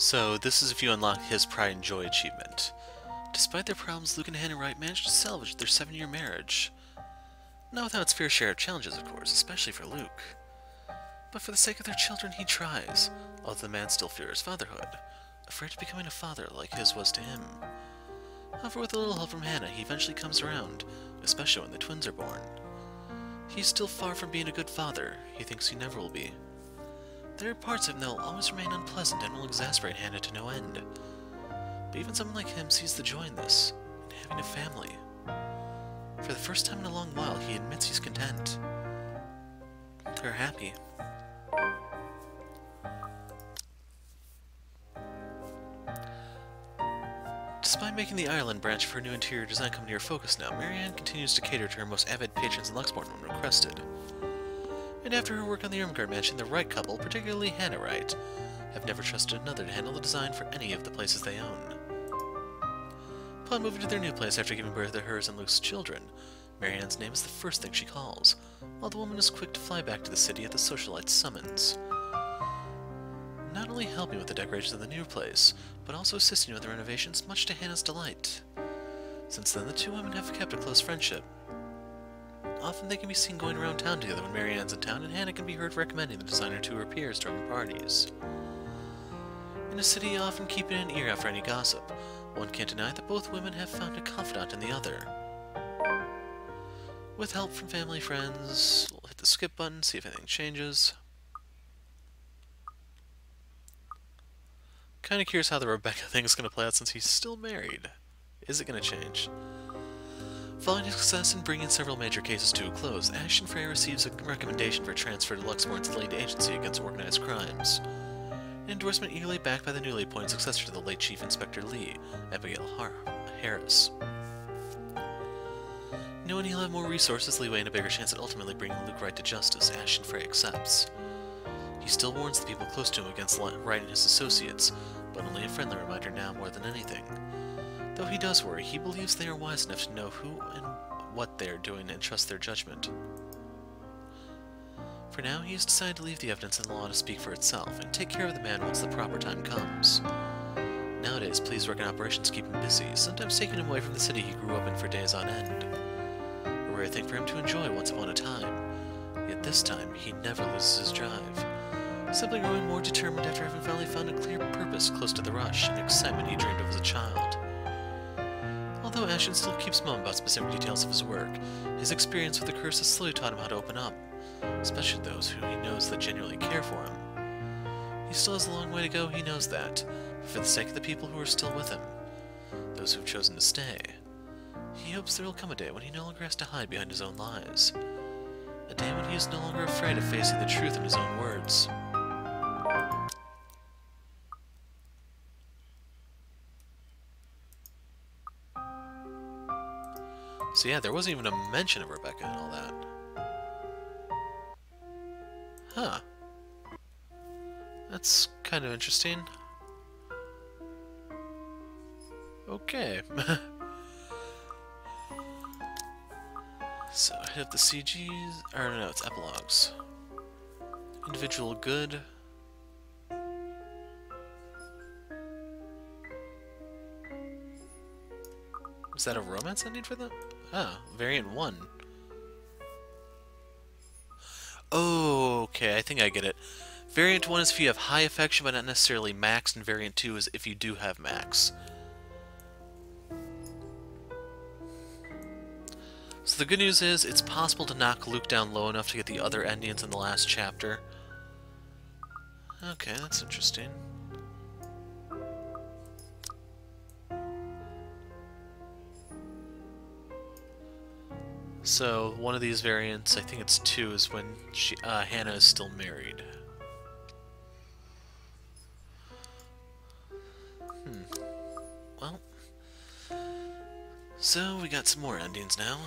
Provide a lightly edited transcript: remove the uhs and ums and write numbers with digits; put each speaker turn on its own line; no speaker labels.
So, this is if you unlock his Pride and Joy achievement. Despite their problems, Luke and Hannah Wright managed to salvage their 7-year marriage. Not without its fair share of challenges, of course, especially for Luke. But for the sake of their children, he tries, although the man still fears fatherhood, afraid of becoming a father like his was to him. However, with a little help from Hannah, he eventually comes around, especially when the twins are born. He's still far from being a good father. He thinks he never will be. There are parts of him that will always remain unpleasant and will exasperate Hannah to no end. But even someone like him sees the joy in this, in having a family. For the first time in a long while, he admits he's content. They're happy. Despite making the Ireland branch of her new interior design company her focus now, Marianne continues to cater to her most avid patrons in Luxmore when requested. And after her work on the Ermengarde mansion, the Wright couple, particularly Hannah Wright, have never trusted another to handle the design for any of the places they own. Upon moving to their new place after giving birth to hers and Luke's children, Marianne's name is the first thing she calls, while the woman is quick to fly back to the city at the socialite's summons. Not only helping with the decorations of the new place, but also assisting with the renovations, much to Hannah's delight. Since then, the two women have kept a close friendship. Often they can be seen going around town together when Marianne's in town, and Hannah can be heard recommending the designer to her peers during parties. In a city, often keeping an ear out for any gossip, one can't deny that both women have found a confidant in the other. With help from family friends, we'll hit the skip button, see if anything changes. Kinda curious how the Rebecca thing is going to play out since he's still married. Is it going to change? Following his success in bringing several major cases to a close, Ashton Frey receives a recommendation for transfer to Luxmore's lead agency against organized crimes. An endorsement eagerly backed by the newly appointed successor to the late Chief Inspector Lee, Abigail Harris. Knowing he'll have more resources, leeway, and a bigger chance at ultimately bringing Luke Wright to justice, Ashton Frey accepts. He still warns the people close to him against Wright and his associates, but only a friendly reminder now more than anything. Though he does worry, he believes they are wise enough to know who and what they are doing and trust their judgment. For now, he has decided to leave the evidence in the law to speak for itself, and take care of the man once the proper time comes. Nowadays, police work and operations keep him busy, sometimes taking him away from the city he grew up in for days on end. A rare thing for him to enjoy once upon a time, yet this time he never loses his drive. Simply growing more determined after having finally found a clear purpose close to the rush and excitement he dreamed of as a child. Although Ashton still keeps mum about specific details of his work, his experience with the curse has slowly taught him how to open up, especially those who he knows that genuinely care for him. He still has a long way to go, he knows that, but for the sake of the people who are still with him, those who have chosen to stay, he hopes there will come a day when he no longer has to hide behind his own lies. A day when he is no longer afraid of facing the truth in his own words. So yeah, there wasn't even a mention of Rebecca and all that. Huh. That's kind of interesting. Okay. So, hit up the CGs, or no, it's epilogues. Individual good. Is that a romance ending for them? Ah, variant 1. Oh, okay, I think I get it. Variant 1 is if you have high affection but not necessarily max, and variant 2 is if you do have max. So the good news is, it's possible to knock Luke down low enough to get the other endings in the last chapter. Okay, that's interesting. So, one of these variants, I think it's 2, is when Hannah is still married. Well, so we got some more endings now.